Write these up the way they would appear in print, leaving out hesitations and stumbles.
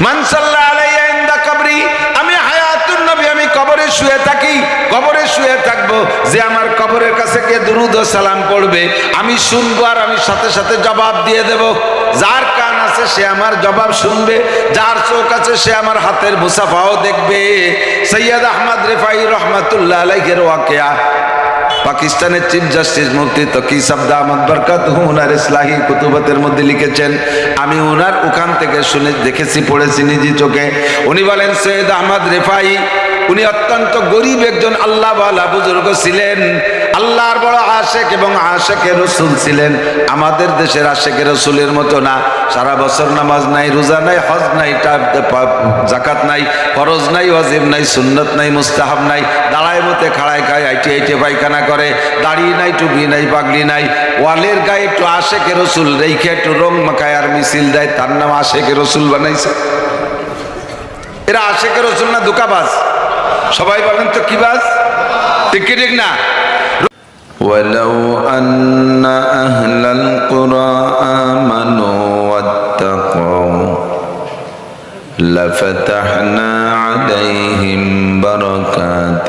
মান সাল্লা আলাইয়া ইনদা কবরি, আমি হায়াতুন নবী, আমি কবরে শুয়ে থাকি, কবরে শুয়ে থাকবো, যে আমার কবরের কাছে গিয়ে দুরূদ ও সালাম পড়বে আমি শুনবো আর আমি সাথে সাথে জবাব দিয়ে দেব। যার কান আছে সে আমার জবাব শুনবে, যার চোখ আছে সে আমার হাতের মুসাফাও দেখবে। সৈয়দ আহমদ রিফাই রহমাতুল্লাহ আলাইহির ওয়াকিয়া, পাকিস্তানের চিফ জাস্টিস মুফতি তকি সাবদা আহমদ বরকাতুহু ওনার ইসলাহি কুতুবাতের মধ্যে লিখেছেন, আমি ওনার ওখান থেকে শুনে দেখেছি, পড়েছি নিজি চোখে। উনি বলেন সৈয়দ আহমদ রিফাই উনি অত্যন্ত গরিব একজন আল্লাহওয়ালা বুজুর্গ ছিলেন, আল্লাহর বড় আশেক এবং আশেকে রসুল ছিলেন। আমাদের দেশের আশেকে রসুলের মতো না, সারা বছর নামাজ নাই, রোজা নাই, হজ নাই, জাকাত নাই, ফরজ নাই, ওয়াজিব নাই, সুন্নত নাই, মুস্তাহাব নাই, দাঁড়ায় মতে খাড়ায় খায়, আইটে আইটে পায়খানা করে, দাড়ি নাই, টুপি নাই, পাগড়ি নাই, ওয়ালের গায়ে একটু আশেকে রসুল রেখে একটু রং মাখায় আর মিছিল দেয়, তার নাম আশেকে রসুল বানাইছে। এরা আশেকে রসুল না ধোঁকাবাজ? সবাই বলেন তো কি বাজ? ঠিক কি ঠিক না? ولو أن أهل القرى آمنوا واتقوا لفتحنا عليهم بركات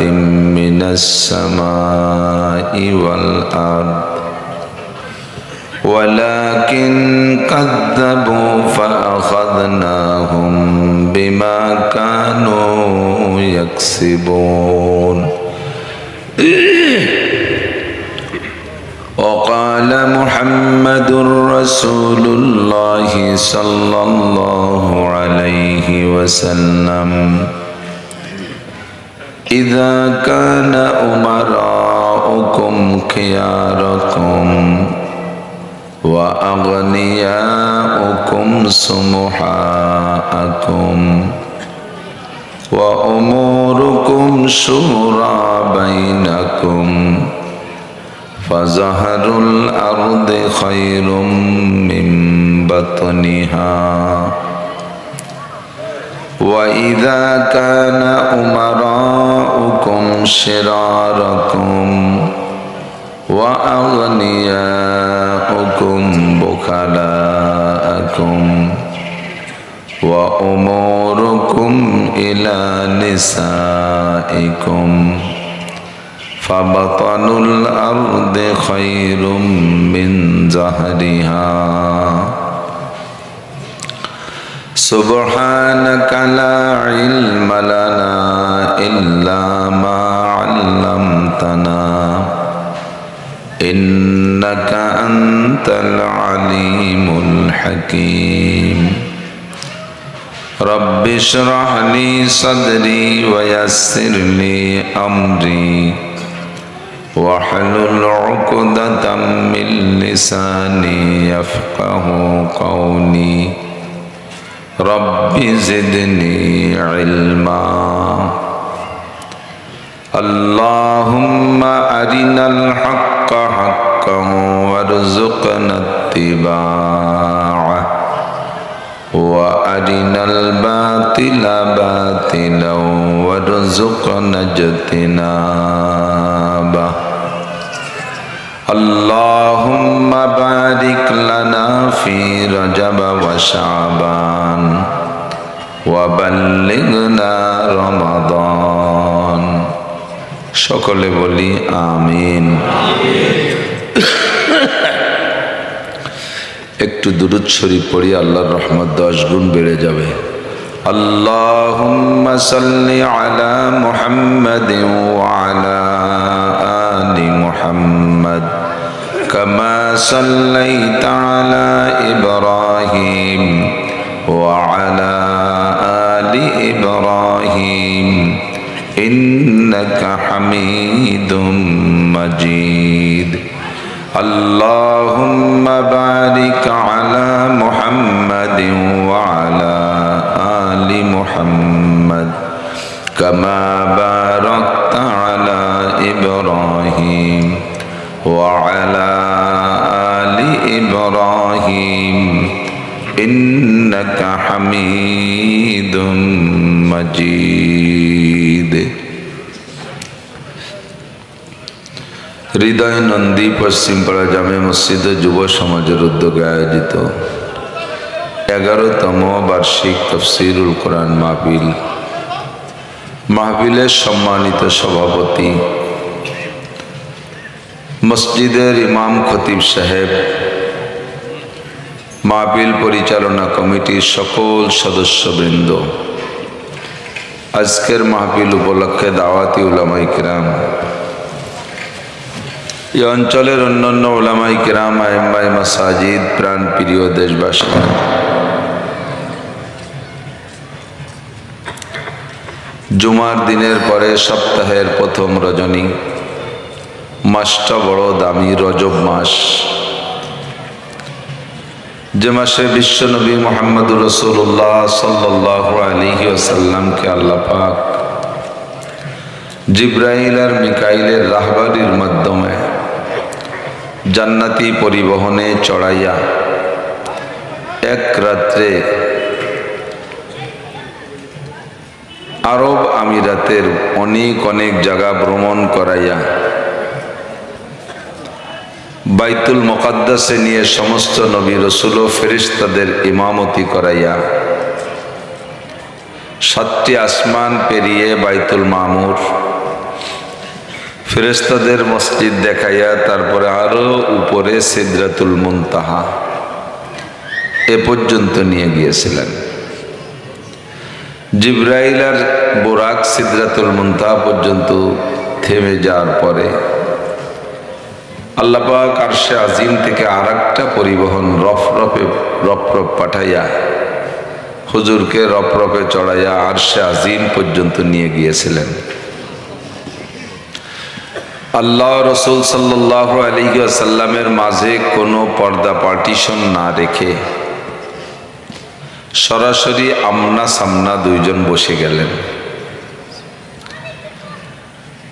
من السماء والأرض ولكن كذبوا فأخذناهم بما كانوا يكسبون. وقال محمد رسول الله صلى الله عليه وسلم إذا كان أمراؤكم خياركم وأغنياؤكم سمحاءكم وأموركم شورى بينكم فظهر الأرض خير من بطنها وإذا كان أمراؤكم شراركم وأغنياؤكم بخلاءكم وأموركم إلى نسائكم فبطن الأرض خير من ظهرها. سبحانك لا علم لنا إلا ما علمتنا إنك أنت العليم الحكيم. رب اشرح لي صدري ويسر لي أمري واحلل عقدة من لساني يفقه قولي. رب زدني علما. اللهم أرنا الحق حقا وارزقنا اتباعه وأرنا الباطل باطلا وارزقنا اجتنابه. اللهم بارك لنا في رجب وشعبان وبلغنا رمضان. সকলে বলি আমিন। একটু দুরূদ শরীফ পড়ি, আল্লাহর রহমত 10 গুণ বেড়ে যাবে। আল্লাহুম্মা সাল্লি আলা মুহাম্মাদিন ওয়া আলা আলি মুহাম্মাদ কামা সাল্লাইতা আলা ইব্রাহিম ওয়া আলা আলি ইব্রাহিম ইন্নাকা হামিদুম মাজিদ। اللهم بارك على محمد وعلى آل محمد كما باركت على إبراهيم وعلى آل إبراهيم إنك حميد مجيد. হৃদয় নন্দী পশ্চিমপাড়া জামে মসজিদে যুব সমাজের উদ্যোগে আয়োজিত 11তম বার্ষিক তফসিরুল কোরআন মাহফিল। মাহফিলের সম্মানিত সভাপতি মসজিদের ইমাম খতিব সাহেব, মাহফিল পরিচালনা কমিটির সকল সদস্যবৃন্দ, আজকের মাহফিল উপলক্ষে দাওয়াতি উলামায়ে কিরাম, এই অঞ্চলের অন্যান্য উলামায়ে কিরাম, আইম্মায়ে মাসাজিদ, প্রাণ প্রিয় দেশবাসী, জুমার দিনের পরে সপ্তাহের প্রথম রজনী, মাসটা বড় দামি, রজব মাস, যে মাসে বিশ্বনবী মুহাম্মদুর রাসূলুল্লাহ সাল্লাল্লাহু আলাইহি ওয়াসাল্লামকে আল্লাহ পাক জিবরাইল আর মিকাইলের রাহবারির মাধ্যমে জান্নাতি পরিবহনে চড়াইয়া এক রাত্রে আরব আমিরাতের অনেক জায়গা ভ্রমণ করাইয়া বাইতুল মুকাদ্দাসে নিয়ে সমস্ত নবী রাসূল ও ফেরেশতাদের ইমামতি করাইয়া 7টি আসমান পেরিয়ে বাইতুল মামুর, ফেরেশতাদের মসজিদ দেখাইয়া তারপরে আরো উপরে সিদরাতুল মুনতাহা এ পর্যন্ত নিয়ে গিয়েছিলেন। জিবরাইল আর বুরাক সিদরাতুল মুনতাহা পর্যন্ত থেমে যাওয়ার পরে আল্লাহ পাক আরশে আজিম থেকে আরেকটা পরিবহন রফরফ পাঠাইয়া হুজুরকে রফরফে চড়াইয়া আরশে আজিম পর্যন্ত নিয়ে গিয়েছিলেন। আল্লাহ রাসূল সাল্লাল্লাহু আলাইহি ওয়াসাল্লামের মাঝে কোনো পর্দা পার্টিশন না রেখে সরাসরি আমনা সামনা দুইজন বসে গেলেন।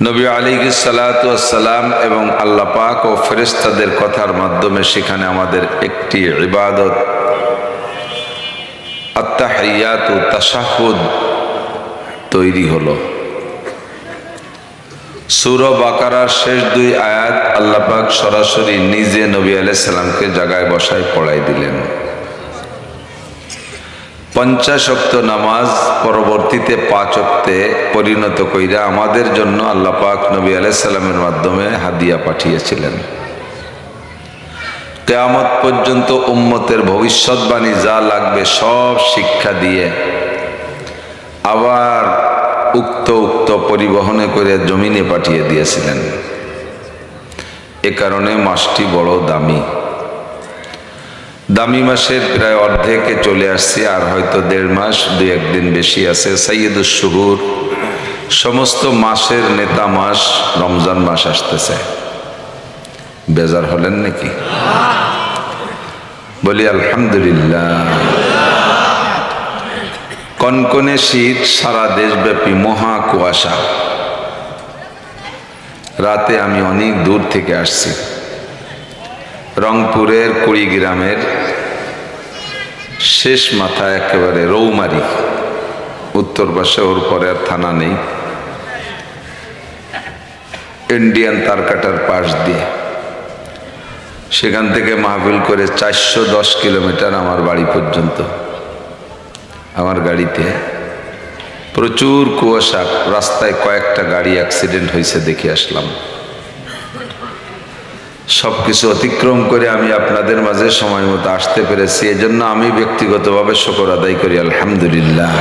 নবী আলাইহিস সালাতু ওয়াস সালাম এবং আল্লাহ পাক ও ফেরেশতাদের কথার মাধ্যমে সেখানে আমাদের একটি ইবাদত আত-তাহিয়াত ও তাশাহুদ তৈরি হলো। সূরা বাকারার শেষ 2 আয়াত আল্লাহ পাক সরাসরি নিজে নবী আলাইহিস সালামকে জায়গায় বসায় পড়াই দিলেন। 50 ওয়াক্ত নামাজ পরবর্তীতে 5 ওয়াক্তে পরিণত কইরা আমাদের জন্য আল্লাহ পাক নবী আলাইহিস সালামের মাধ্যমে হাদিয়া পাঠিয়েছিলেন। কিয়ামত পর্যন্ত উম্মতের ভবিষ্যৎবাণী যা লাগবে সব শিক্ষা দিয়ে আবার উক্ত পরিবহনে করে জমিনে পাঠিয়ে দিয়েছিলেন। এ কারণে মাসটি বড় দামি মাসের প্রায় অর্ধেকে চলে আসছে, আর হয়তো 1.5 মাস 2-1 দিন বেশি আছে। সাইয়্যিদুশ শুহুর, সমস্ত মাসের নেতা মাস রমজান মাস আসতেছে। বেজার হলেন নাকি? বলি আলহামদুলিল্লাহ। কনকনে শীত, সারা দেশব্যাপী মহা কুয়াশা। রাতে আমি অনেক দূর থেকে আসছি, রংপুরের কুড়িগ্রামের শেষ মাথা, একেবারে রৌমারি, উত্তর পাশে, ওর পরে আর থানা নেই, ইন্ডিয়ান তারকাটার পাশ দিয়ে। সেখান থেকে মাহফিল করে 410 কিলোমিটার আমার বাড়ি পর্যন্ত। আমার গাড়িতে প্রচুর কুয়াশা, রাস্তায় কয়েকটা গাড়ি অ্যাক্সিডেন্ট হয়েছে দেখে আসলাম। সবকিছু অতিক্রম করে আমি আপনাদের মাঝে সময় মতো আসতে পেরেছি, এজন্য আমি ব্যক্তিগতভাবে শুকর আদায় করি আলহামদুলিল্লাহ।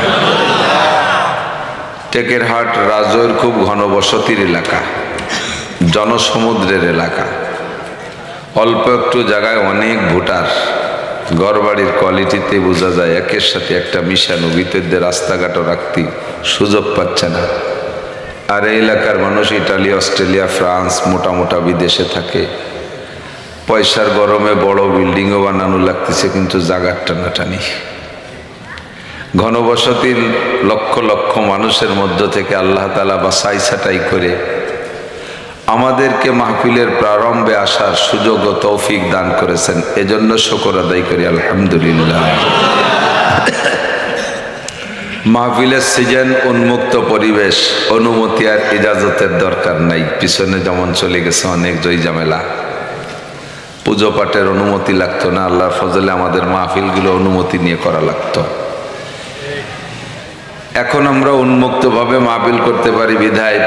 টেকেরহাট রাজৈর খুব ঘনবসতির এলাকা, জনসমুদ্রের এলাকা, অল্প একটু জায়গায় অনেক ভোটার। ঘরবাড়ির কোয়ালিটিতে বোঝা যায় একের সাথে একটা মিশানো, ভিতরদের রাস্তাঘাটও রাখতে সুযোগ পাচ্ছে না। আর এই এলাকার মানুষ ইটালি, অস্ট্রেলিয়া, ফ্রান্স, মোটা বিদেশে থাকে। পয়সার গরমে বড় বিল্ডিংও বানানো লাগতেছে, কিন্তু জাগার টানাটানি। ঘনবসতির লক্ষ লক্ষ মানুষের মধ্য থেকে আল্লাহ তাআলা বাছাই ছাঁটাই করে আমাদেরকে মাহফিলের প্রারম্ভে আসার সুযোগ ও তৌফিক দান করেছেন, এজন্য শুকর আদায় করি আলহামদুলিল্লাহ। মাহফিলের সিজন, উন্মুক্ত পরিবেশ, অনুমতি আর ইজাজতের দরকার নাই। পিছনে যেমন চলে গেছে অনেক জয় ঝামেলা, পুজো পাঠের অনুমতি লাগতো না, আল্লাহর ফজলে আমাদের মাহফিলগুলো অনুমতি নিয়ে করা লাগতো। এখন আমরা উন্মুক্তভাবে মাহফিল করতে পারি বিধায়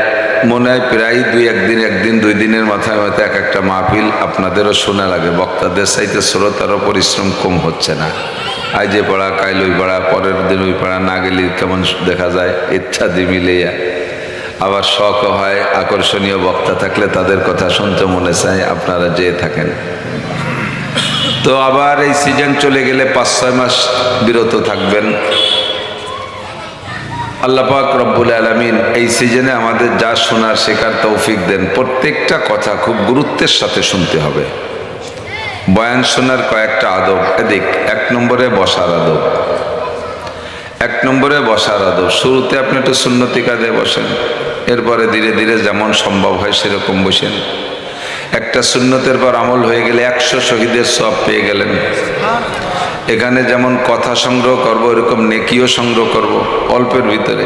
মনে হয় প্রায় একদিন 2 দিনের মাথায় হয়তো এক একটা মাহফিল আপনাদেরও শোনা লাগে। বক্তাদের চাইতে শ্রোতারও পরিশ্রম কম হচ্ছে না। আজ যে পড়া কাইল ওই পড়া, পরের দিন ওই পড়া, না গেলে কেমন দেখা যায় ইত্যাদি মিলিয়ে। আবার শখও হয়, আকর্ষণীয় বক্তা থাকলে তাদের কথা শুনতে মনে চায়, আপনারা যেয়ে থাকেন। তো আবার এই সিজন চলে গেলে 5-6 মাস বিরত থাকবেন। আল্লাহ পাক রব্বুল আলামিন এই সিজনে আমাদের যা শোনার শেখার তৌফিক দেন। প্রত্যেকটা কথা খুব গুরুত্বের সাথে শুনতে হবে। বয়ান শোনার কয়েকটা আদব এদিক। 1 নম্বরে বসার আদব। 1 নম্বরে বসার আদব। শুরুতে আপনি একটু সুন্নতি কাজে বসেন, এরপরে ধীরে ধীরে যেমন সম্ভব হয় সেরকম বসেন। একটা সুন্নতের পর আমল হয়ে গেলে 100 শহীদের সওয়াব পেয়ে গেলেন। এখানে যেমন কথা সংগ্রহ করব, এরকম নেকিও সংগ্রহ করব অল্পের ভিতরে।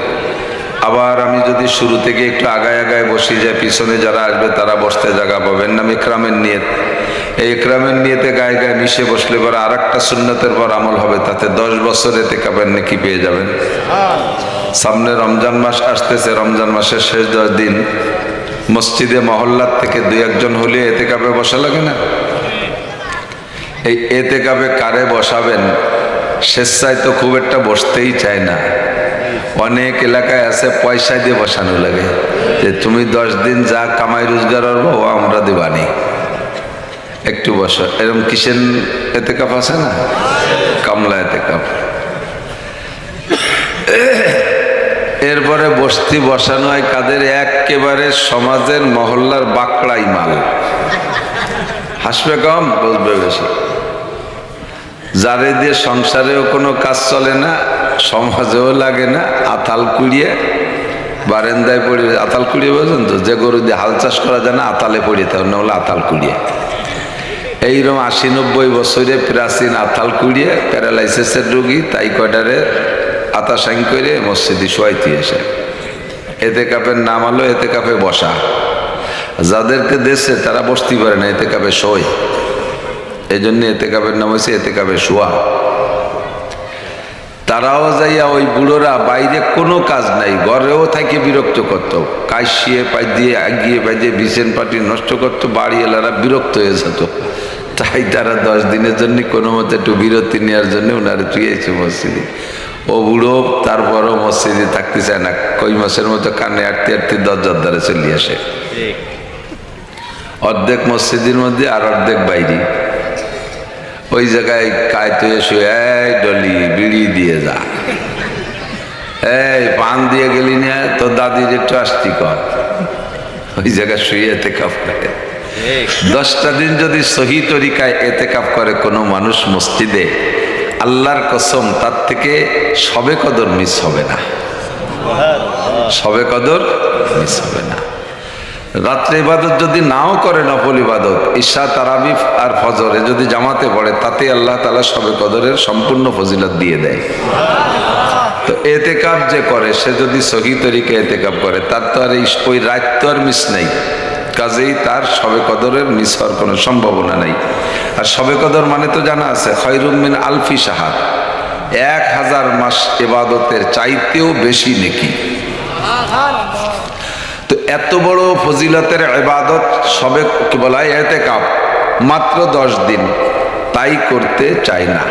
আবার আমি যদি শুরু থেকে একটু আগায় বসি যায়, পিছনে যারা আসবে তারা বসতে জায়গা পাবেন না। ইকরামের নিয়ত, এই ইকরামের নিয়তে গায়ে মিশে বসলে পরে আর একটা সুন্নতের পর আমল হবে, তাতে 10 বছর এতেকাবের নেকি পেয়ে যাবেন। সামনে রমজান মাস আসতেছে, রমজান মাসের শেষ 10 দিন মসজিদে মহল্লার থেকে 2-1 জন হলে এতেকাবে বসা লাগে না? এই এতেকাবে কারে বসাবেন? স্বেচ্ছায় তো খুব একটা বসতেই চায় না। অনেক এলাকায় আছে পয়সা দিয়ে বসানো লাগে, যে তুমি 10 দিন যা কামাই রোজগার করবো আমরা দিবানি, একটু বসো। এরকম কিসের এতেকাপ আছে না? কামলা এতেকাপ। এরপরে বসতি বসানো হয় কাদের? একেবারে সমাজের মহল্লার বাকড়াই মাল। হাসবে কম, বসবে বেশি। যারে দিয়ে সংসারেও কোনো কাজ চলে না, সমাজেও লাগে না, আতাল কুড়িয়ে বারেন্দায় পড়ে। আতাল কুড়িয়ে বোঝেন তো? যে গরু দিয়ে হাল চাষ করা যায় না, আতালে পড়িয়ে, তার না হলে আতাল কুড়িয়ে। এইরকম 80-90 বছরে প্রাচীন আতাল কুড়িয়ে প্যারালাইসিসের রোগী, তাই কয়টারে আতা সাইন করে মসজিদে শোয়াইতে এসে। এতেকাপের নাম হলো এতেকাপে বসা। যাদেরকে দেশে তারা বসতে পারে না, এতেকাপে শোয়। এই জন্য এতেকাপের নাম হয়েছে এতেকাপে শোয়া। তারাও যাইয়া ওই বুড়োরা বাইরে কোনো কাজ নাই, ঘরেও থাকি বিরক্ত করতো, কাশিয়ে পাই দিয়ে আগিয়ে পাই দিয়ে বিছেন পাটি নষ্ট করতো, বাড়ি এলারা বিরক্ত হয়ে যেত। তাই তারা 10 দিনের জন্য কোনো মতে একটু বিরতি নেওয়ার জন্য ওনারা চুয়েছে মসজিদে। ও বুড়ো তারপরও মসজিদে থাকতে চায় না, কই মাসের মতো কানে আটতে দরজার দ্বারে চলে আসে। অর্ধেক মসজিদের মধ্যে আর অর্ধেক বাইরে। ওই জায়গায় কায়তে শুয়ে, এই ডলি বিড়ি দিয়ে যা, এই পান দিয়ে গেলি না, তোর দাদির একটু আসতি কর। ওই জায়গায় শুয়ে এতেকাফ করে। 10টা দিন যদি সহি তরিকায় এতেকাফ করে কোনো মানুষ মসজিদে, আল্লাহর কসম তার থেকে সবে কদর মিস হবে না। সবে কদর মিস হবে না। রাত্রে ইবাদত যদি নাও করে, নফল ইবাদত ঈশা, তারাবি আর ফজরে যদি জামাতে পড়ে, তাতে আল্লাহ তাআলা সবে কদরের সম্পূর্ণ ফজিলত দিয়ে দেয়। তো এতেকাব যে করে, সে যদি সহি তরিকে এতেকাব করে, তার তো আর ওই রাত তো আর মিস নেই। কাজেই তার সবে কদরের মিস হওয়ার কোনো সম্ভাবনা নেই। আর সবে কদর মানে তো জানা আছে, খয়রুম মিন আলফি শাহর, 1000 মাস ইবাদতের চাইতেও বেশি নেকি। তো এত বড় ফজিলতের ইবাদত সবে কি বলা হয় ইতিকাফ, মাত্র 10 দিন, তাই করতে চাই না,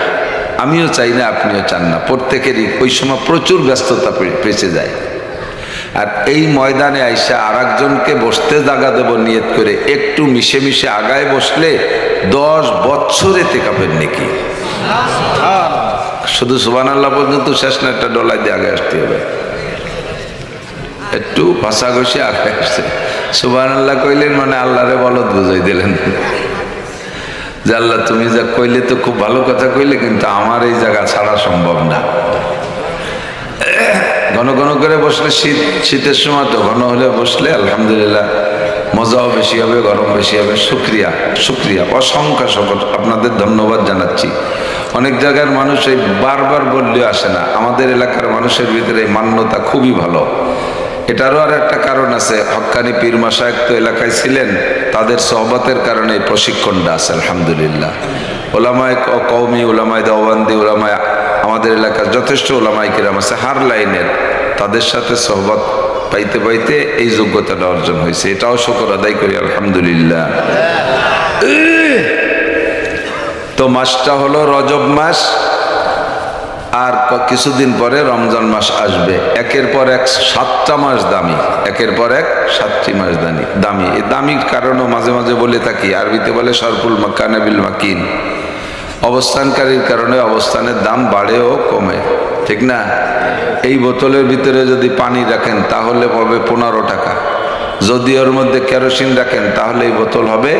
আমিও চাই না, আপনিও চান না। প্রত্যেকেরই ওই সময় প্রচুর ব্যস্ততা পেঁচে যায়। আর এই ময়দানে আইসা আর একজনকে বসতে জায়গা দেব নিয়ত করে একটু মিশে মিশে আগায় বসলে 10 বছর ইতিকাফের নেকি। শুধু সুবহানাল্লাহ পর্যন্ত শেষ না, একটা ডলাই দিয়ে আগে আসতে হবে। একটু ভাষা ঘষে আগে আসছে, সুবহানাল্লাহ কইলেন মানে আল্লাহরে বলদ বুঝাই দিলেন যে আল্লাহ তুমি যা কইলে তো খুব ভালো কথা কইলে, কিন্তু আমার এই জায়গা ছাড়া সম্ভব না। ঘন ঘন করে বসলে শীতের সময় তো ঘন হলে বসলে আলহামদুলিল্লাহ মজাও বেশি হবে, গরম বেশি হবে। শুক্রিয়া, শুক্রিয়া, অসংখ্য সকল আপনাদের ধন্যবাদ জানাচ্ছি। অনেক জায়গার মানুষ এই বারবার বললেও আসে না। আমাদের এলাকার মানুষের ভিতরে এই মান্যতা খুবই ভালো। এটারও আর একটা কারণ আছে, হক্কানি পীর মাশায়েখ তো এলাকায় ছিলেন, তাদের সোহবতের কারণে এই প্রশিক্ষণটা আছে আলহামদুলিল্লাহ। ওলামায়ে কওমি, ওলামায়ে দেওবন্দি, ওলামায়ে আমাদের এলাকার যথেষ্ট ওলামায়ে কিরাম আছে হার লাইনের, তাদের সাথে সোহবত পাইতে পাইতে এই যোগ্যতাটা অর্জন হয়েছে, এটাও শুকর আদায় করি আলহামদুলিল্লাহ। তো মাসটা হলো রজব মাস, আর কিছুদিন পরে রমজান মাস আসবে। একের পর এক 7টা মাস দামি, একের পর এক 7টি মাস দামি। এই দামির কারণও মাঝে মাঝে বলে থাকি, আরবিতে বলে সরফুল মাকানা বিল মাকিন, অবস্থানকারীর কারণে অবস্থানের দাম বাড়ে ও কমে, ঠিক না? এই বোতলের ভিতরে যদি পানি রাখেন তাহলে হবে 15 টাকা, যদি ওর মধ্যে কেরোসিন রাখেন তাহলে এই বোতল হবে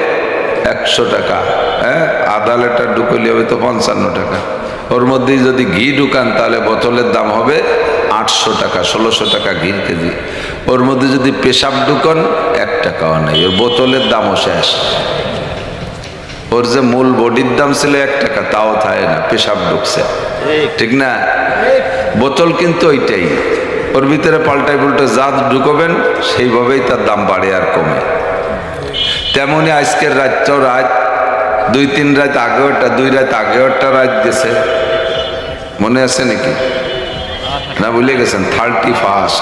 100 টাকা, হ্যাঁ, আধা লিটার ঢুকলে হবে তো 55 টাকা। ওর মধ্যেই যদি ঘি ঢুকান তাহলে বোতলের দাম হবে 800 টাকা, 1600 টাকা ঘির কেজি। ওর মধ্যে যদি পেশাব ঢুকান 1 টাকাও নেই, ওর বোতলের দামও শেষ। ওর যে মূল বডির দাম ছিল 1 টাকা, তাও থাকে না, পেশাব ঢুকছে, ঠিক না? বোতল কিন্তু ওইটাই, ওর ভিতরে পাল্টাই পুল্টে জাত ঢুকবেন সেইভাবেই তার দাম বাড়ে আর কমে। তেমনি আজকের রাতটাও রাত, 2-3 রাত আগেও একটা, 2 রাত আগেও একটা রাত গেছে, মনে আছে নাকি? না ভুলে গেছেন? 31,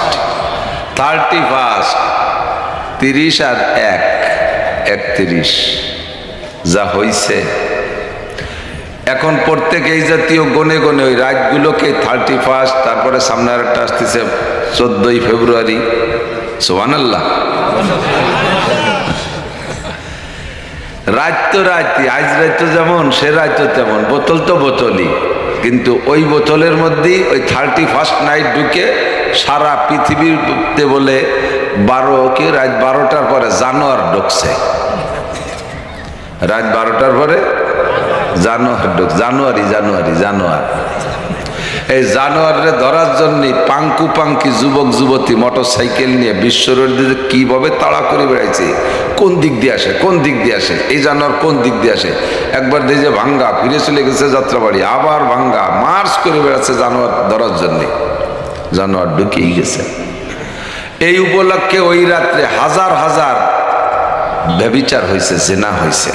30 আর 1, 31 যা হইছে। এখন প্রত্যেক এই জাতীয় গনে গনে ওই রাতগুলোকে 31, তারপরে সামনে আর একটা আসতেছে 14ই ফেব্রুয়ারি, সুবহানাল্লাহ। রাত তো রাতই, আজ রাত তো যেমন সে রাত তো তেমন, বোতল তো বোতলই, কিন্তু ওই বোতলের মধ্যেই ওই 31 নাইট ঢুকে সারা পৃথিবীতে বলে 12 কি রাত 12টার পরে জানোয়ার ঢুকছে, রাত 12টার পরে জানোয়ার। এই জানোয়ারে ধরার জন্য পাঙ্কু পাঙ্কি যুবক যুবতী মোটর সাইকেল নিয়ে বিশ্বরোড দিয়ে কিভাবে তাড়া করে বেড়াইছে, কোন দিক দিয়ে আসে, এই জানোয়ার কোন দিক দিয়ে আসে। একবার দিয়ে যে ভাঙ্গা ফিরে চলে গেছে যাত্রাবাড়ি, আবার ভাঙ্গা মার্চ করে বেড়াচ্ছে জানোয়ার ধরার জন্যে, জানোয়ার ঢুকেই গেছে। এই উপলক্ষে ওই রাত্রে হাজার হাজার ব্যভিচার হয়েছে, জেনা হয়েছে,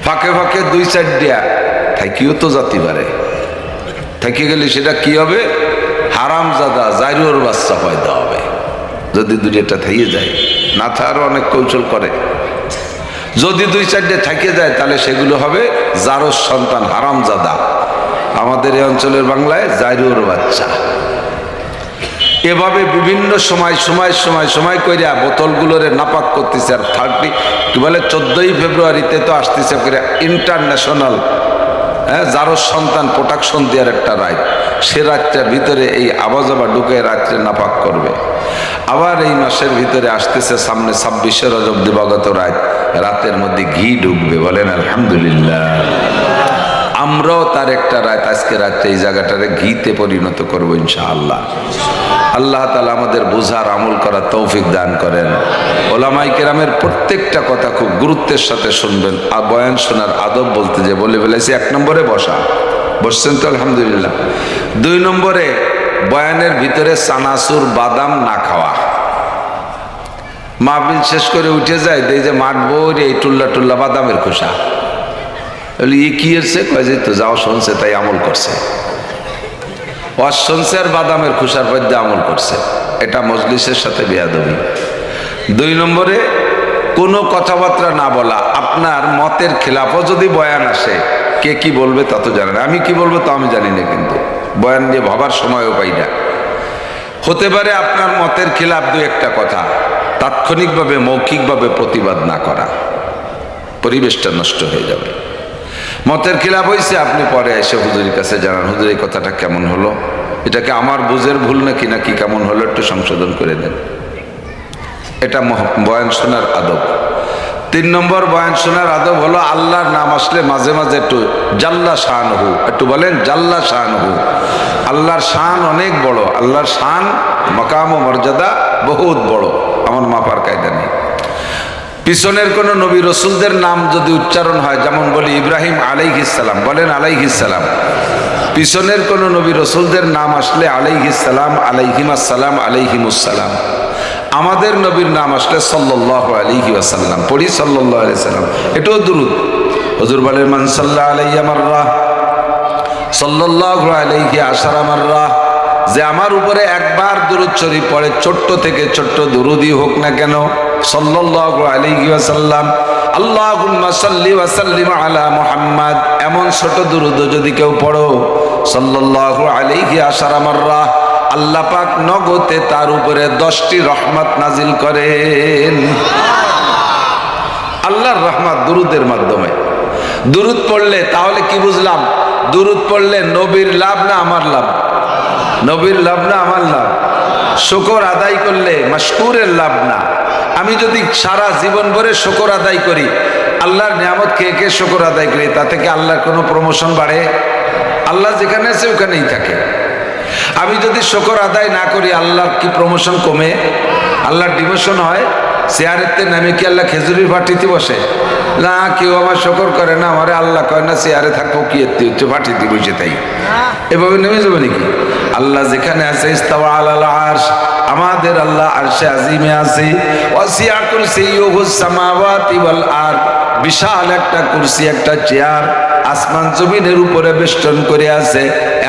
ফাঁকে ফাঁকে 2-4 থাকিও তো জাতি পারে, থেকে গেলে সেটা কি হবে? হারামজাদা জাইরুর বাচ্চা পয়দা হবে, যদি 2টা থেকে যায়। না থাকারও অনেক কৌশল করে, যদি 2-4 থেকে যায় তাহলে সেগুলো হবে জারোর সন্তান, হারামজাদা। আমাদের এই অঞ্চলের বাংলায় জাইরুর বাচ্চা। এভাবে বিভিন্ন সময় কইরা বোতলগুলোরে নাপাক করতেছে। আর 14ই ফেব্রুয়ারিতে তো আসতেছে ইন্টারন্যাশনাল জারোর সন্তান প্রোটেকশন দেওয়ার একটা রাত, সে রাতটার ভিতরে এই আবাজাবা ঢুকে রাত্রে নাপাক করবে। আবার এই মাসের ভিতরে আসতেছে সামনে 26শে রজব দিবাগত রাত, রাতের মধ্যে ঘি ঢুকবে, বলেন আলহামদুলিল্লাহ। আমরাও তার একটা রাত, আজকে রাত্রে এই জায়গাটারে ঘিতে পরিণত করবো ইনশাআল্লাহ। আল্লাহ তাআলা আমাদের বোঝার আমল করার তৌফিক দান করেন। ওলামায়ে কেরামের প্রত্যেকটা কথা খুব গুরুত্বের সাথে শুনবেন। আর বয়ান শোনার আদব বলতে যে বলে ফেলেছি, 1 নম্বরে বসছেন তো আলহামদুলিল্লাহ। 2 নম্বরে বয়ানের ভিতরে চানাচুর বাদাম না খাওয়া। মাহফিল শেষ করে উঠে যায়, দেই যে মাঠ বই এই টুল্লা বাদামের খোসা, কি এসছে কয় যে তো যাও শুনছে তাই আমল করছে, শুনছে আর বাদামের খোসার মধ্যে আমল করছে, এটা মজলিসের সাথে বেয়াদবি। 2 নম্বরে কোনো কথাবার্তা না বলা। আপনার মতের খেলাফও যদি বয়ান আসে, কে কি বলবে তা তো জানে না, আমি কি বলবো তা আমি জানি না, কিন্তু বয়ান নিয়ে ভাবার সময়ও পাই না। হতে পারে আপনার মতের খেলাফ 2-1টা কথা, তাৎক্ষণিকভাবে মৌখিকভাবে প্রতিবাদ না করা, পরিবেশটা নষ্ট হয়ে যাবে। মতের খিলাফ হয়েছে, আপনি পরে এসে হুজুরের কাছে জানান, হুজুর এই কথাটা কেমন হলো, এটাকে আমার বুঝের ভুল নাকি কেমন হলো, একটু সংশোধন করে দেন। এটা বয়ান শোনার আদব। 3 নম্বর বয়ান শোনার আদব হলো আল্লাহর নাম আসলে মাঝে মাঝে একটু জাল্লা শানহু, একটু বলেন জাল্লা শানহু। আল্লাহর শান অনেক বড়, আল্লাহর শান মাকাম ও মর্যাদা বহুত বড়, আমার মাপার কায়দা নেই। পিছনের কোন নবী রসুলদের নাম যদি উচ্চারণ হয়, যেমন বলি ইব্রাহিম আলাইহিস সালাম, বলেন আলাইহিস সালাম, পিছনের কোন নবী রসুলদের নাম আসলে আলাইহিস সালাম, আলাইহিমাস সালাম, আলাইহিমুস-সালাম। আমাদের নবীর নাম আসলে সাল্লাল্লাহু আলাইহি ওয়াসাল্লাম, পড়ি সাল্লাল্লাহু আলাইহি সাল্লাম। এটাও দুরূদ। হুজুর বলেন মান সাল্লা আলাইয়া মাররা সাল্লাল্লাহু আলাইহি আশারা মাররা, যে আমার উপরে একবার দুরূদ শরীফ পড়ে, ছোট্ট থেকে ছোট্ট দুরূদই হোক না কেন, সাল্লাল্লাহু আলাইহি ওয়াসাল্লাম, আল্লাহুম্মা সাল্লি ওয়া সাল্লিম আলা মুহাম্মাদ, এমন ছোট দুরূদ যদি কেউ পড়ো সাল্লাল্লাহু আলাইহি আশারা মাররা, আল্লাহ পাক নগদে তার উপরে 10টি রহমত নাজিল করেন। আল্লাহর রহমত দুরূদের মাধ্যমে। দুরূদ পড়লে তাহলে কি বুঝলাম? দুরূদ পড়লে নবীর লাভ না আমার লাভ? নবীর লাভ না আমার লাভ? শুকর আদায় করলে মাশকুরের লাভ না? আমি যদি সারা জীবন ভরে শুকর আদায় করি, আল্লাহর নিয়ামত খেয়ে খেয়ে শুকর আদায় করি, তাতে কি আল্লাহর কোনো প্রমোশন বাড়ে? আল্লাহ যেখানে আছে ওখানেই থাকে। আমি যদি শুকর আদায় না করি, আল্লাহর কি প্রমোশন কমে? আল্লাহর ডিমোশন হয়? চেয়ারেতে নামে কি আল্লাহ খেজুরির ভাটিতে বসে? না, কেউ আমার শুকর করে না, আমারে আল্লাহ কয় না চেয়ারে থাকবো কি এতে হচ্ছে, ভাটিতে বসে তাই এভাবে নেমে যাবে নাকি? আল্লাহ যেখানে আছে ইস্তাওয়া আলাল আরশ, আমাদের আল্লাহ আরশে আজিমে আছে। ওয়াসিআ কুরসিয়ুহুস সামাওয়াতি ওয়াল আরদ, বিশাল একটা কুরসি, একটা চেয়ার আসমান জমিনের উপরে বেষ্টন করে আছে।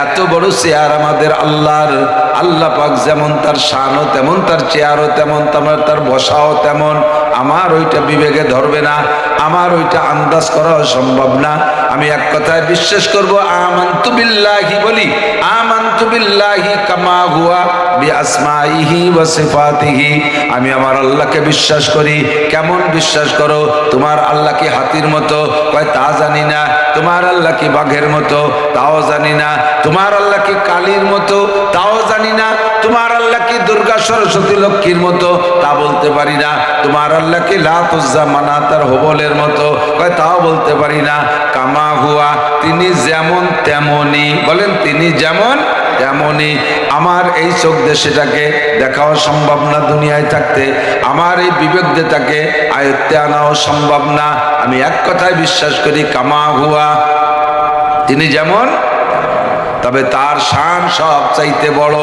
এত বড় চেয়ার আমাদের আল্লাহর। আল্লাহ পাক যেমন তার শানও তেমন, তার চেয়ারও তেমন, তার বসাও তেমন। আমার ওইটা বিবেকে ধরবে না, আমার ওইটা আন্দাজ করাও সম্ভব না। আমি এক কথায় বিশ্বাস করব, আমানতু বিল্লাহি, বলি আমানতু বিল্লাহি কামা হুয়া বিআসমাইহি ওয়া সিফাতিহি, আমি আমার আল্লাহকে বিশ্বাস করি। কেমন বিশ্বাস করো? তোমার আল্লাহ কি হাতির মতো? কয় তা জানি না। তোমার আল্লাহ কি বাঘের মতো? তাও জানি না। তোমার আল্লাহ কি কালীর মতো? তাও জানি না। তোমার আল্লাহ কি দুর্গা সরস্বতী লক্ষ্মীর মতো? তা বলতে পারি না। তোমার আল্লাহ কি লাত উজ্জা মানাত আর হুবলের মতো? কয় তাও বলতে পারি না। কামা হুয়া, তিনি যেমন তেমনি, বলেন তিনি যেমন তেমনি। আমার এই চোখ দিয়ে সেটাকে দেখাও সম্ভব না দুনিয়ায় থাকতে, আমার এই বিবেক দিয়ে তাকে আয়ত্তে আনাও সম্ভব না। আমি এক কথায় বিশ্বাস করি, কামা হুয়া, তিনি যেমন, তবে তার শান সব চাইতে বড়।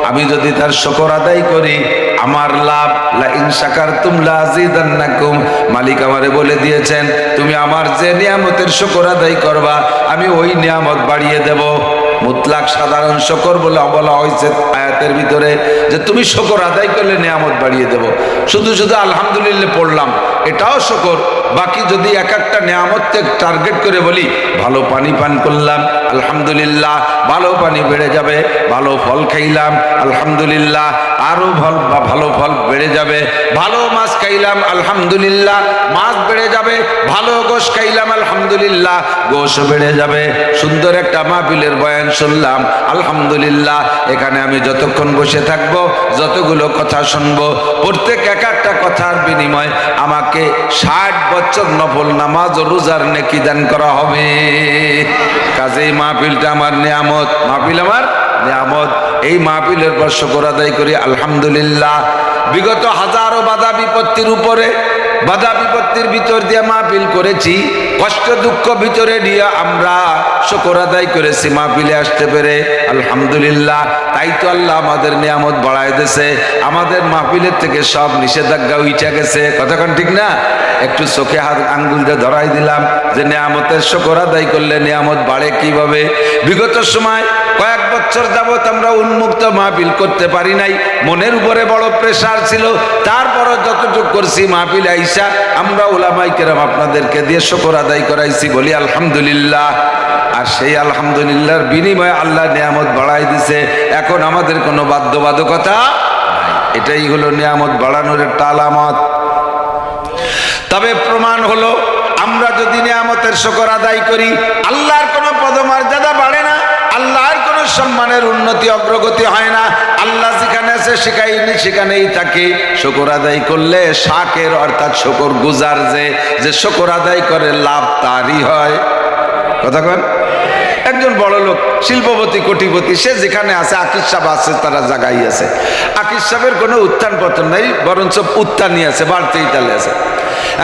আমি যদি তার শুকর আদায় করি, আমার লাভ। লা ইন শাকারতুম লা আযীদান্নাকুম, মালিক আমারে বলে দিয়েছেন, তুমি আমার যে নিয়ামতের শুকর আদায় করবা, আমি ওই নিয়ামত বাড়িয়ে দেব। মুতলাক সাধারণ শুকর বলে বলা হয়েছে আয়াতের ভিতরে, যে তুমি শুকর আদায় করলে নিয়ামত বাড়িয়ে দেব। শুধু শুধু আলহামদুলিল্লাহ পড়লাম, এটাও শুকর। বাকি যদি এক একটা নিয়ামতকে টার্গেট করে বলি, ভালো পানি পান করলাম আলহামদুলিল্লাহ, ভালো পানি বেড়ে যাবে। ভালো ফল খাইলাম আলহামদুলিল্লাহ, আরো ভালো ফল বেড়ে যাবে। ভালো মাছ খাইলাম আলহামদুলিল্লাহ, মাছ বেড়ে যাবে। ভালো গোশ খাইলাম আলহামদুলিল্লাহ, গোশ বেড়ে যাবে। সুন্দর একটা মাহফিলের বয়ান শুনলাম আলহামদুলিল্লাহ, এখানে আমি যতক্ষণ বসে থাকবো, যতগুলো কথা শুনবো, প্রত্যেক এক একটা কথার বিনিময় আমাকে 60 বছর নফল নামাজ ও রোজার নেকি দান করা হবে। কাজেই মাহফিলটা আমার নিয়ামত, মাহফিল আমার নিয়ামত। এই মাহফিলের পর শুকর আদায় করি আলহামদুলিল্লাহ। বিগত হাজারো বাধা বিপত্তির উপরে, বাধা বিপত্তির ভিতর দিয়ে মাহফিল করেছি, কষ্ট দুঃখ ভিতরে নিয়ে আমরা শুকর আদায় করেছি মাহফিলে আসতে পেরে আলহামদুলিল্লাহ। তাই তো আল্লাহ আমাদের নিয়ামত বাড়ায় দিয়েছে। আমাদের মাহফিলের থেকে সব নিষেধাজ্ঞা উঠে গেছে। কতক্ষণ ঠিক না? একটু চোখে হাত আঙ্গুল দিয়ে ধরাই দিলাম যে নিয়ামতের শুকর আদায় করলে নিয়ামত বাড়ে কিভাবে। বিগত সময় কয়েক বছর যাবত আমরা উন্মুক্ত মাহফিল করতে পারি নাই, মনের উপরে বড় প্রেসার ছিল। তারপরও যতটুকু করছি মাহফিল আইসা আমরা উলামায়ে কেরাম আপনাদেরকে দিয়ে শুকর আদায় করাইছি, বলি আলহামদুলিল্লাহ। আর সেই আলহামদুলিল্লাহর বিনিময়ে আল্লাহ নিয়ামত বাড়াই দিছে। এখন আমাদের কোনো বাধ্যবাধকতা নাই, এটাই হলো নিয়ামত বাড়ানোর একটা আলামত। তবে প্রমাণ হলো, আমরা যদি নিয়ামতের শুকর আদায় করি, আল্লাহর কোনো পদমর্যাদা বাড়ে না, আল্লাহর কোনো সম্মানের উন্নতি অগ্রগতি হয় না। আল্লাহ যেখানে আছে সেখানেই থাকে। শুকর আদায় করলে শাকের অর্থাৎ শুকর গুজার যে শুকর আদায় করে লাভ তারই হয়। কথা কন? একজন বড় লোক, শিল্পপতি, কোটিপতি, সে যেখানে আছে, আকিস সাহেব আছে, তারা জায়গায় আছে। আকিস সাহেবের কোনো উত্থান পতন নাই, বরঞ্চ উত্থানই আছে, বাড়তেই তালে আছে।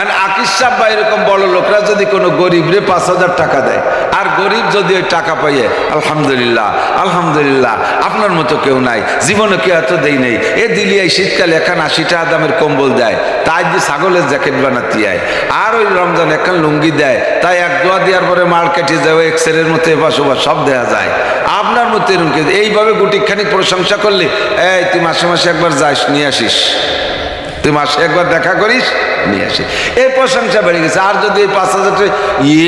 আর আকিস সাহেব বা এরকম বড় লোকরা যদি কোনো গরিবরে 5,000 টাকা দেয়, আর গরিব যদি ওই টাকা পাইয়ে আলহামদুলিল্লাহ আলহামদুলিল্লাহ, আপনার মতো কেউ নাই, জীবনে কেউ এত দেই নেই, এ দিলি এই শীতকালে এখন 80 টাকা দামের কম্বল দেয়, তাই দিয়ে ছাগলের জ্যাকেট বানাতে হয়, আর ওই রমজান এখন লুঙ্গি দেয়, তাই এক দোয়া দেওয়ার পরে মার্কেটে যায় ওই এক্সেলের মতো এপাশ ওপাশ সব দেওয়া যায়। আপনার মতো এরকম এইভাবে গুটিখানি প্রশংসা করলে, এই তুই মাসে মাসে একবার যাস, নিয়ে আসিস, তুই মাসে একবার দেখা করিস, নিয়ে আসিস, এই প্রশংসা বেড়ে গেছে। আর যদি এই 5,000 টাকা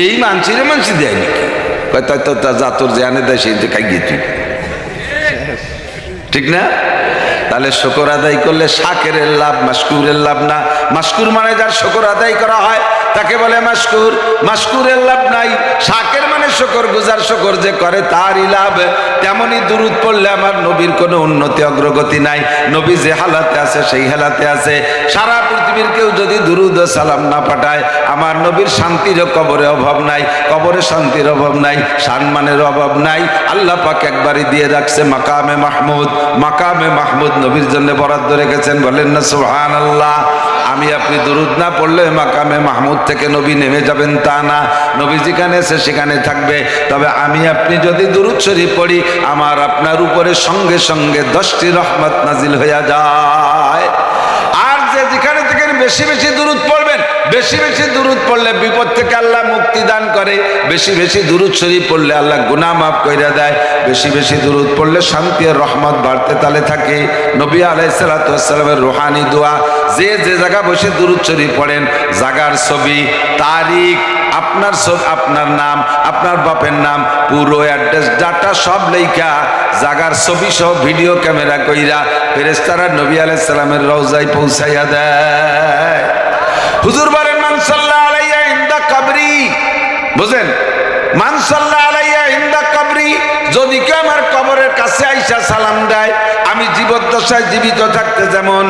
এই মানসি দেয় নাকি, তাই তো যা তোর যে আনে দেয় সেই খাই গিয়ে তুই, ঠিক না? তাহলে শুকর আদায় করলে শাকেরের লাভ, মাশকুরের লাভ না। মাশকুর মানে যার শুকর আদায় করা হয় তাকে বলে মাশকুর, মাশকুরের লাভ নাই। শাকের মানে শুকর গুজার, শুকর যে করে তারই লাভ। তেমনি দুরূদ পড়লে আমার নবীর কোনো উন্নতি অগ্রগতি নাই, নবী যে হালাতে আছে সেই হালাতে আছে। সারা পৃথিবীর কেউ যদি দুরূদ ও সালাম না পাঠায়, আমার নবীর শান্তির কবরে অভাব নাই, কবরে শান্তির অভাব নাই, সম্মানের অভাব নাই। আল্লাহ পাক একবারই দিয়ে রাখছে মাকামে মাহমুদ, মাকামে মাহমুদ নবীর জন্য বরাদ্দ রেখেছেন, বলেন না সুবহানাল্লাহ। আমি আপনি দুরূদ না পড়লে মাকামে মাহমুদ থেকে নবী নেমে যাবেন তা না, নবী যেখানে আছে সেখানে থাকবে। তবে আমি আপনি যদি দুরূদ শরীফ পড়ি, আমার আপনার উপরে সঙ্গে সঙ্গে 10টি রহমত নাজিল হয়ে যায়। আর যে যেখানে থেকে বেশি বেশি দুরূদ পড়বেন, বেশি বেশি দুরূদ পড়লে বিপদ থেকে আল্লাহ মুক্তি দান করে, বেশি বেশি দুরূদ শরীফ পড়লে আল্লাহ গুনাহ মাফ করে দেয়, বেশি বেশি দুরূদ পড়লে শান্তি আর রহমত বাড়তে তালে থাকে। নবী আলাইহিস সালাতু ওয়াস সালামের রূহানি দোয়া, যে যে জায়গা বসে দুরূদ শরীফ পড়েন, জায়গার ছবি, তারিখ, আপনার আপনার নাম, আপনার বাপের নাম, পুরো অ্যাড্রেস ডাটা সব লেখা, জাগার ছবি সহ ভিডিও ক্যামেরা কইরা ফেরেশতারা নবী আলাইহিস সালামের রওজায় পৌঁছাইয়া দেয়। হুজুর বলেন মান সাল্লাল্লাহু আলাইহি ইনদা কবরি, বুঝেন, মান সাল্লাল্লাহু আলাইহি ইনদা কবরি, যদি কেউ আমার কবরের কাছে আইসা সালাম দেয়, আমি জীবদ্দশায় জীবিত থাকতে যেমন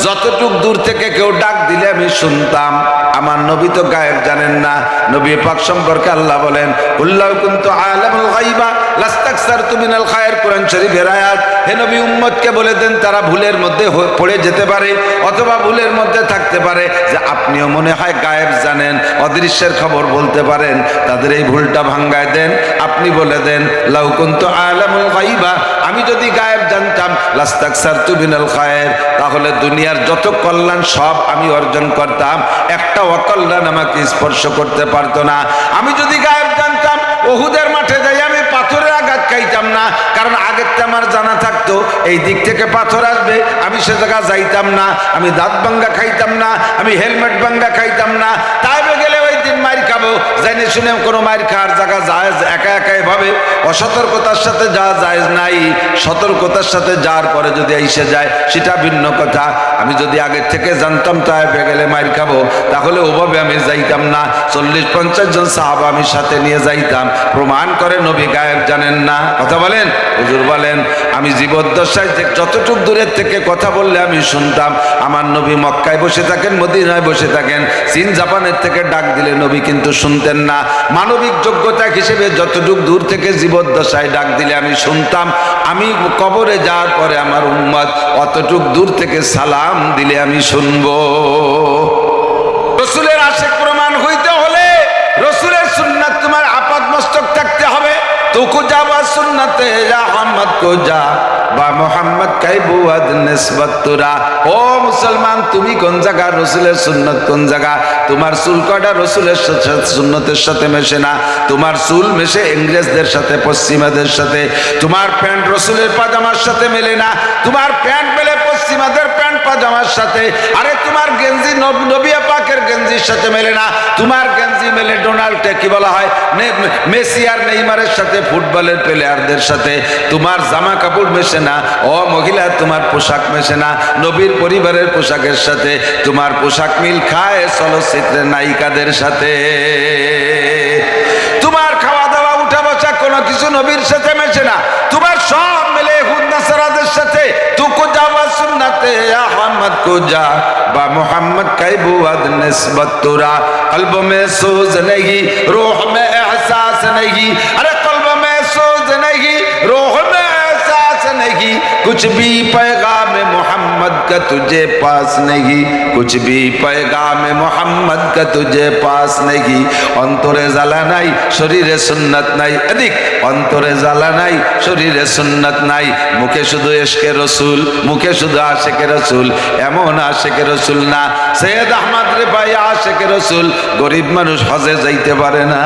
যতটুক দূর থেকে কেউ ডাক দিলে আমি শুনতাম। আমার নবী তো গায়েব জানেন না। নবী পাক সম্পর্কে আল্লাহ বলেন কুল্লাউ কুনতু আলামুল গায়বা লাস্তাকসারতু মিনাল খায়র, কোরআন শরীফের আয়াত। হে নবী উম্মতকে বলে দেন তারা ভুলের মধ্যে পড়ে যেতে পারে অথবা ভুলের মধ্যে থাকতে পারে, যে আপনিও মনে হয় গায়েব জানেন, অদৃশ্যের খবর বলতে পারেন, তাদের এই ভুলটা ভাঙ্গায় দেন। আপনি বলে দেন লাউ কুনতু আলামুল গায়বা, আমি যদি গায়েব জানতাম, লাস্তাকসারতু মিনাল খায়র, তাহলে দুনিয়ার যত কল্যাণ সব আমি অর্জন করতাম, একটা অকল্যাণ আমাকে স্পর্শ করতে পারতো না। আমি যদি গায়েব জানতাম, উহুদের মাঠে যাই আমি পাথরের আঘাত খাইতাম না, কারণ আগের তো আমার জানা থাকতো এই দিক থেকে পাথর আসবে, আমি সে জায়গা যাইতাম না, আমি দাঁত ভাঙ্গা খাইতাম না, আমি হেলমেট ভাঙ্গা খাইতাম না। তাই গেলে ওই দিন মার খাবো, জানি শুনে কোনো মার খাওয়ার জায়গা জায়েজ, একা একা এভাবে অসতর্কতার সাথে যা জায়েজ নাই, সতর্কতার সাথে যার পরে যদি এসে যায় সেটা ভিন্ন কথা। আমি যদি আগের থেকে জানতাম তাই গেলে মার খাবো, তাহলে ওভাবে আমি যাইতাম না, 40-50 জন সাহাবা আমি সাথে নিয়ে যাইতাম। প্রমাণ করে নবী গায়েব জানেন না। কথা বলেন। হুজুর বলেন আমি জীবদ্দশায় যতটুক দূরের থেকে কথা বললে আমি শুনতাম। আমার নবী মক্কায় বসে থাকেন, মদিনায় বসে থাকেন, চীন জাপানের থেকে ডাক দিলে নবী কিন্তু শুনতেন না। মানবিক যোগ্যতা হিসেবে যতটুক দূর থেকে জীবদ্দশায় ডাক দিলে আমি শুনতাম। আমি কবরে যাওয়ার পরে আমার উম্মত অতটুক দূর থেকে সালাম দিলে আমি শুনবো। রসুলের আশিক প্রমাণ হইতে হলে রসুলের সুন্নাত তোমার আপাদ মস্তক থাকতে হবে। তুকু যাবা সুন্নাতে আহমদ কো যা বা মোহাম্মদ কাইবুয়াদ নিসবতুরা। ও মুসলমান, তুমি কোন জায়গা, রসুলের সুন্নত কোন জায়গা? তোমার চুল কটা রসুলের সুন্নতের সাথে মেশে না, তোমার চুল মেশে ইংরেজদের সাথে, পশ্চিমাদের সাথে। তোমার প্যান্ট রসুলের পাজামার সাথে মেলে না, তোমার প্যান্ট মেলে পশ্চিমাদের প্যান্ট পাজামার সাথে। আরে তোমার গেঞ্জি নবী পাকের গেঞ্জির সাথে মেলে না, তোমার গেঞ্জি মেলে ডোনাল্ড কি বলা হয় মেসি আর নেইমারের সাথে, ফুটবলের প্লেয়ারদের সাথে। তোমার জামা কাপড় মেশে না, ও মহিলা তোমার পোশাক মেশে না নবীর পরিবারের পোশাকের সাথে। তোমার পোশাক মিল খায় চলচ্চিত্রের নায়িকাদের সাথে। তোমার খাওয়া দাওয়া উঠা বসা কোনো কিছু নবীর সাথে মেশে না, তোমার সব মিলে ইহুদ নাসারাদের সাথে। তুকু যাওয়া সুন্নাতে আহমদ কো যা বা মোহাম্মদ কাইবুয়াদ নিসবতুরা। কলব মে সোজ नहीं, रूह में एहसास नहीं। अरे कल्ब में सोज नहीं, रूह में एहसास नहीं। कुछ भी पैगाम मोहम्मद का तुझे पास नहीं, कुछ भी पैगाम मोहम्मद का तुझे पास नहीं। অন্তরে জ্বালা নাই, শরীরে সুন্নাত নাই। এদিক অন্তরে জ্বালা নাই, শরীরে সুন্নাত নাই, মুখে শুধু ইশকে রসুল, মুখে শুধু আশেকে রসুল। এমন আশেকে রসুল না, সৈয়দ আহমদ রে ভাই আশেকে রসুল। গরিব মানুষ হজে যাইতে পারে না।